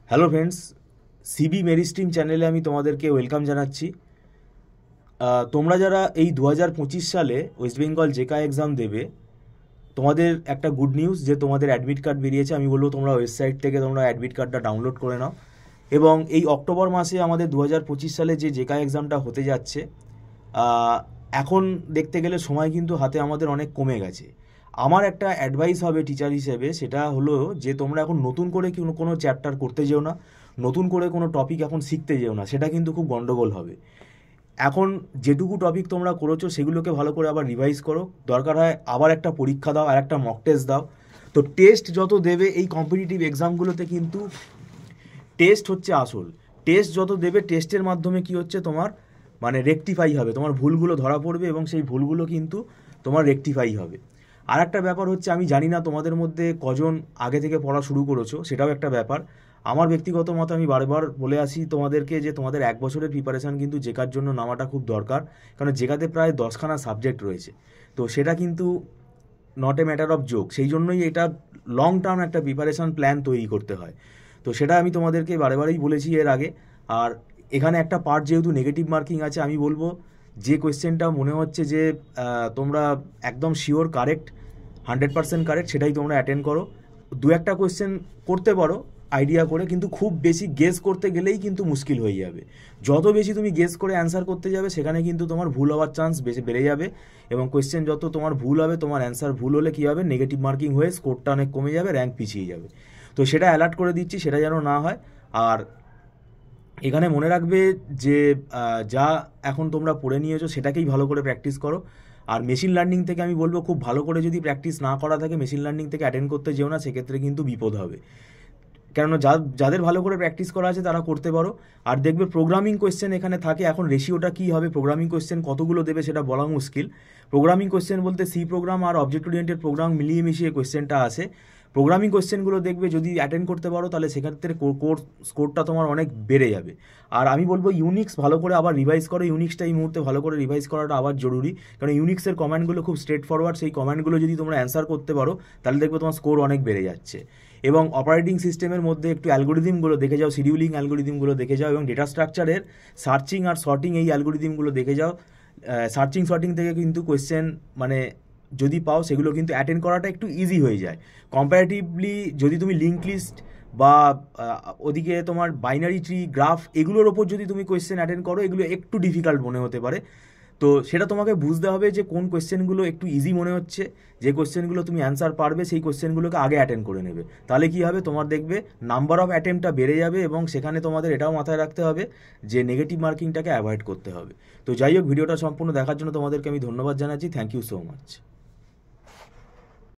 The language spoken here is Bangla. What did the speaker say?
হ্যালো ফ্রেন্ডস, সিবি মেরিস্ট্রিম চ্যানেলে আমি তোমাদেরকে ওয়েলকাম জানাচ্ছি। তোমরা যারা এই 2025 সালে ওয়েস্ট বেঙ্গল জেকা এক্সাম দেবে, তোমাদের একটা গুড নিউজ যে তোমাদের অ্যাডমিট কার্ড বেরিয়েছে। আমি বলবো তোমরা ওয়েবসাইট থেকে তোমরা অ্যাডমিট কার্ডটা ডাউনলোড করে নাও। এবং এই অক্টোবর মাসে আমাদের 2025 সালে যে জেকা এক্সামটা হতে যাচ্ছে, এখন দেখতে গেলে সময় কিন্তু হাতে আমাদের অনেক কমে গেছে। আমার একটা অ্যাডভাইস হবে টিচার হিসেবে, সেটা হলো যে তোমরা এখন নতুন করে কোনো চ্যাপ্টার করতে যেও না, নতুন করে কোনো টপিক এখন শিখতে যেও না, সেটা কিন্তু খুব গন্ডগোল হবে। এখন যেটুকু টপিক তোমরা করেছো সেগুলোকে ভালো করে আবার রিভাইজ করো, দরকার হয় আবার একটা পরীক্ষা দাও আর একটা মক টেস্ট দাও। তো টেস্ট যত দেবে এই কম্পিটিটিভ এক্সামগুলোতে, কিন্তু টেস্ট হচ্ছে আসল। টেস্ট যত দেবে, টেস্টের মাধ্যমে কি হচ্ছে তোমার মানে রেকটিফাই হবে, তোমার ভুলগুলো ধরা পড়বে এবং সেই ভুলগুলো কিন্তু তোমার রেকটিফাই হবে। আর একটা ব্যাপার হচ্ছে, আমি জানি না তোমাদের মধ্যে কজন আগে থেকে পড়া শুরু করেছো, সেটাও একটা ব্যাপার। আমার ব্যক্তিগত মত আমি বারবার বলে আসি তোমাদেরকে যে তোমাদের 1 বছরের প্রিপারেশান কিন্তু জেকার জন্য নেওয়াটা খুব দরকার, কারণ জেকাতে প্রায় 10খানা সাবজেক্ট রয়েছে। তো সেটা কিন্তু not a matter of joke, সেই জন্যই এটা লং টার্ম একটা প্রিপারেশান প্ল্যান তৈরি করতে হয়। তো সেটা আমি তোমাদেরকে বারেবারেই বলেছি এর আগে। আর এখানে একটা পার্ট যেহেতু নেগেটিভ মার্কিং আছে, আমি বলবো যে কোয়েশ্চেনটা মনে হচ্ছে যে তোমরা একদম শিওর কারেক্ট, 100% কারেক্ট, সেটাই তোমরা অ্যাটেন্ড করো। দু একটা কোয়েশ্চেন করতে পারো আইডিয়া করে, কিন্তু খুব বেশি গেস করতে গেলেই কিন্তু মুশকিল হয়ে যাবে। যত বেশি তুমি গেস করে অ্যান্সার করতে যাবে, সেখানে কিন্তু তোমার ভুল হওয়ার চান্স বেশি বেড়ে যাবে। এবং কোয়েশ্চেন যত তোমার ভুল হবে, তোমার অ্যান্সার ভুল হলে কী হবে, নেগেটিভ মার্কিং হয়ে স্কোরটা অনেক কমে যাবে, র্যাঙ্ক পিছিয়ে যাবে। তো সেটা অ্যালার্ট করে দিচ্ছি, সেটা যেন না হয়। আর এখানে মনে রাখবে যে যা এখন তোমরা পড়ে নিয়েছো সেটাকেই ভালো করে প্র্যাকটিস করো। আর মেশিন লার্নিং থেকে আমি বলবো, খুব ভালো করে যদি প্র্যাকটিস না করা থাকে, মেশিন লার্নিং থেকে অ্যাটেন্ড করতে যেও না, সেক্ষেত্রে কিন্তু বিপদ হবে। কেননা যাদের ভালো করে প্র্যাকটিস করা আছে তারা করতে পারো। আর দেখবে প্রোগ্রামিং কোয়েশ্চেন এখানে থাকে, এখন রেশিওটা কী হবে, প্রোগ্রামিং কোয়েশ্চেন কতগুলো দেবে সেটা বলা মুশকিল। প্রোগ্রামিং কোয়েশ্চেন বলতে সি প্রোগ্রাম আর অবজেক্ট ওরিয়েন্টেড প্রোগ্রাম মিলিয়ে মিশিয়ে কোয়েশ্চেনটা আসে। প্রোগ্রামিং কোয়েশ্চেনগুলো দেখবে যদি অ্যাটেন্ড করতে পারো, তাহলে সেক্ষেত্রে স্কোরটা তোমার অনেক বেড়ে যাবে। আর আমি বলবো ইউনিক্স ভালো করে আবার রিভাইজ করো। ইউনিক্সটা এই মুহূর্তে ভালো করে রিভাইজ করাটা আবার জরুরি, কারণ ইউনিক্সের কমান্ডগুলো খুব স্ট্রেট ফরওয়ার্ড। সেই কমান্ডগুলো যদি তোমরা অ্যান্সার করতে পারো, তাহলে দেখবে তোমার স্কোর অনেক বেড়ে যাচ্ছে। এবং অপারেটিং সিস্টেমের মধ্যে একটু অ্যালগোরিদমগুলো দেখে যাও, শিডিউলিং অ্যালগোরিদমগুলো দেখে যাও, এবং ডেটা স্ট্রাকচারের সার্চিং আর সর্টিং এই অ্যালগোরিদমগুলো দেখে যাও। সার্চিং সর্টিং থেকে কিন্তু কোয়েশ্চেন মানে যদি পাও, সেগুলো কিন্তু অ্যাটেন্ড করাটা একটু ইজি হয়ে যায় কম্পারেটিভলি। যদি তুমি লিঙ্ক লিস্ট বা ওদিকে তোমার বাইনারি ট্রি, গ্রাফ, এগুলোর ওপর যদি তুমি কোয়েশ্চেন অ্যাটেন্ড করো, এগুলো একটু ডিফিকাল্ট মনে হতে পারে। তো সেটা তোমাকে বুঝতে হবে যে কোন কোয়েশ্চেনগুলো একটু ইজি মনে হচ্ছে, যে কোয়েশ্চেনগুলো তুমি অ্যান্সার পারবে, সেই কোয়েশ্চেনগুলোকে আগে অ্যাটেন্ড করে নেবে। তাহলে কী হবে, তোমার দেখবে নাম্বার অফ অ্যাটেম্পটা বেড়ে যাবে। এবং সেখানে তোমাদের এটাও মাথায় রাখতে হবে যে নেগেটিভ মার্কিংটাকে অ্যাভয়েড করতে হবে। তো যাই হোক, ভিডিওটা সম্পূর্ণ দেখার জন্য তোমাদেরকে আমি ধন্যবাদ জানাচ্ছি। Thank you so much.